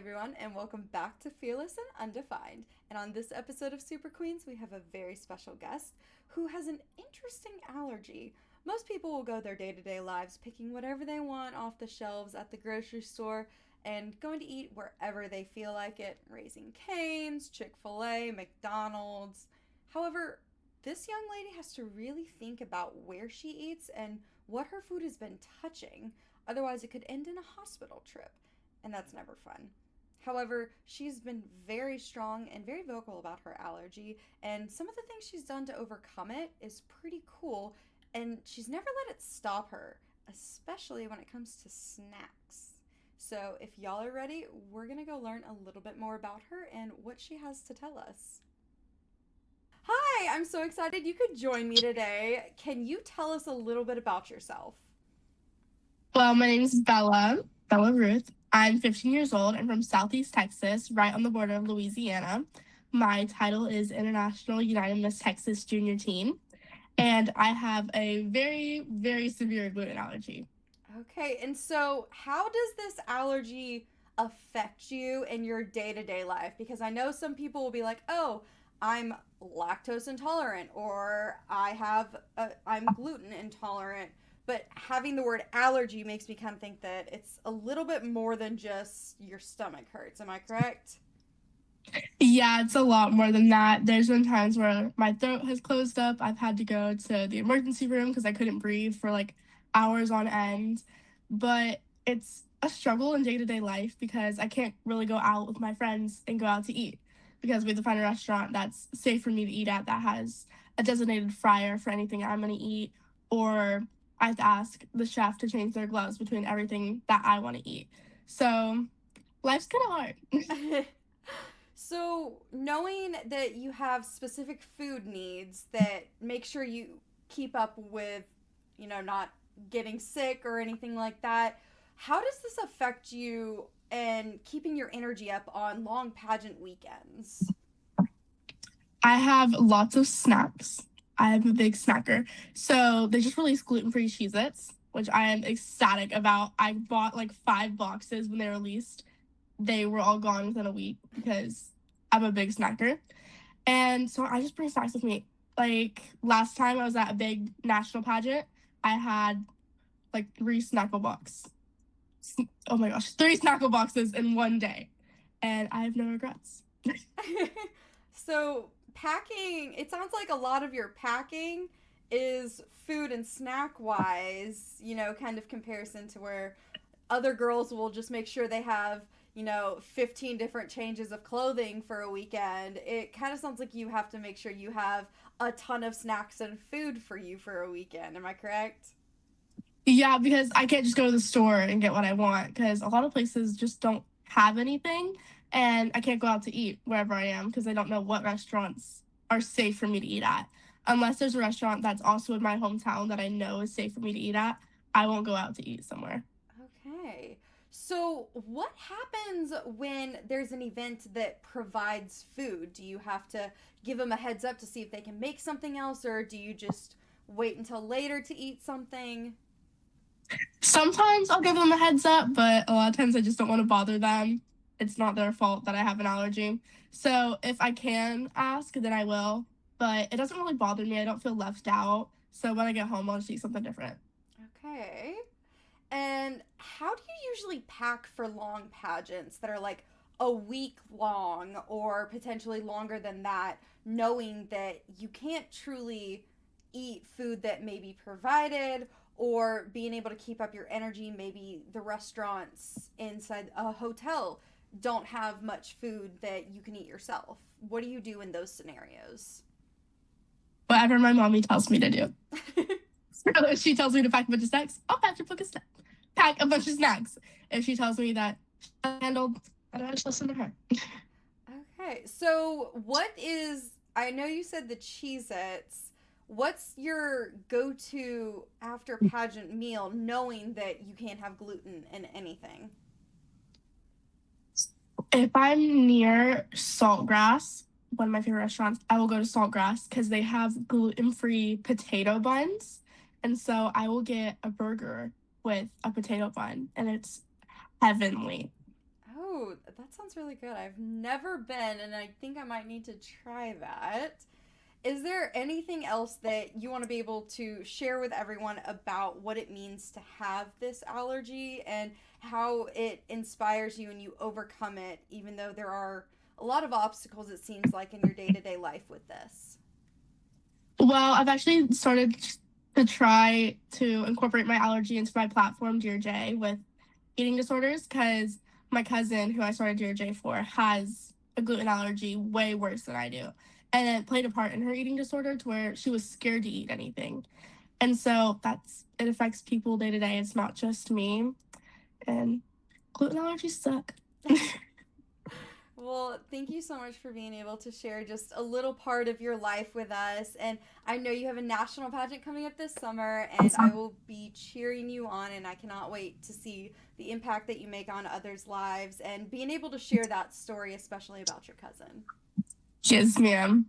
everyone, and welcome back to Fearless and Undefined. And on this episode of Super Queens, we have a very special guest who has an interesting allergy. Most people will go their day to day lives picking whatever they want off the shelves at the grocery store and going to eat wherever they feel like it, Raising Cane's, Chick-fil-A, McDonald's. However, this young lady has to really think about where she eats and what her food has been touching. Otherwise, it could end in a hospital trip, and that's never fun. However, she's been very strong and very vocal about her allergy, and some of the things she's done to overcome it is pretty cool, and she's never let it stop her, especially when it comes to snacks. So, if y'all are ready, we're gonna go learn a little bit more about her and what she has to tell us. Hi, I'm so excited you could join me today. Can you tell us a little bit about yourself? Well, my name is Bella Ruth. I'm 15 years old and from Southeast Texas, right on the border of Louisiana. My title is International United Miss Texas Junior Teen, and I have a very, very severe gluten allergy. Okay, and so how does this allergy affect you in your day to day life? Because I know some people will be like, oh, I'm lactose intolerant, or I'm gluten intolerant. But having the word allergy makes me kind of think that it's a little bit more than just your stomach hurts. Am I correct? Yeah, it's a lot more than that. There's been times where my throat has closed up. I've had to go to the emergency room because I couldn't breathe for like hours on end. But it's a struggle in day to day life because I can't really go out with my friends and go out to eat because we have to find a restaurant that's safe for me to eat at that has a designated fryer for anything I'm going to eat, or I have to ask the chef to change their gloves between everything that I want to eat. So life's kind of hard. So, knowing that you have specific food needs that make sure you keep up with, not getting sick or anything like that, how does this affect you and keeping your energy up on long pageant weekends? I have lots of snacks. I'm a big snacker. So they just released gluten-free Cheez-Its, which I am ecstatic about. I bought like 5 boxes when they released. They were all gone within a week because I'm a big snacker. And so I just bring snacks with me. Like last time I was at a big national pageant, I had like 3 snackle box. Oh my gosh, 3 snackle boxes in one day. And I have no regrets. So, packing, it sounds like a lot of your packing is food and snack wise, kind of comparison to where other girls will just make sure they have 15 different changes of clothing for a weekend. It kind of sounds like you have to make sure you have a ton of snacks and food for you for a weekend. Am I correct? Yeah, because I can't just go to the store and get what I want because a lot of places just don't have anything, and I can't go out to eat wherever I am because I don't know what restaurants are safe for me to eat at. Unless there's a restaurant that's also in my hometown that I know is safe for me to eat at, I won't go out to eat somewhere. Okay. So, what happens when there's an event that provides food? Do you have to give them a heads up to see if they can make something else, or do you just wait until later to eat something? Sometimes I'll give them a heads up, but a lot of times I just don't want to bother them. It's not their fault that I have an allergy. So if I can ask, then I will. But it doesn't really bother me. I don't feel left out. So when I get home, I'll just eat something different. Okay. And how do you usually pack for long pageants that are like a week long or potentially longer than that, knowing that you can't truly eat food that may be provided or being able to keep up your energy? Maybe the restaurants inside a hotel don't have much food that you can eat yourself. What do you do in those scenarios? Whatever my mommy tells me to do. So if she tells me to pack a bunch of snacks, I'll pack a bunch of snacks. If she tells me that she's handled, I don't just listen to her. Okay, so what is? I know you said the Cheez Its. What's your go to after pageant meal knowing that you can't have gluten in anything? If I'm near Saltgrass, one of my favorite restaurants, I will go to Saltgrass because they have gluten-free potato buns. And so I will get a burger with a potato bun, and it's heavenly. Oh, that sounds really good. I've never been, and I think I might need to try that. Is there anything else that you want to be able to share with everyone about what it means to have this allergy and how it inspires you and you overcome it, even though there are a lot of obstacles, it seems like, in your day to day life with this? Well, I've actually started to try to incorporate my allergy into my platform, Dear J, with eating disorders because my cousin, who I started Dear J for, has a gluten allergy way worse than I do. And it played a part in her eating disorder to where she was scared to eat anything. And so it affects people day to day. It's not just me. And gluten allergies suck. Well, thank you so much for being able to share just a little part of your life with us. And I know you have a national pageant coming up this summer, and I will be cheering you on. And I cannot wait to see the impact that you make on others' lives and being able to share that story, especially about your cousin. Yes, ma'am.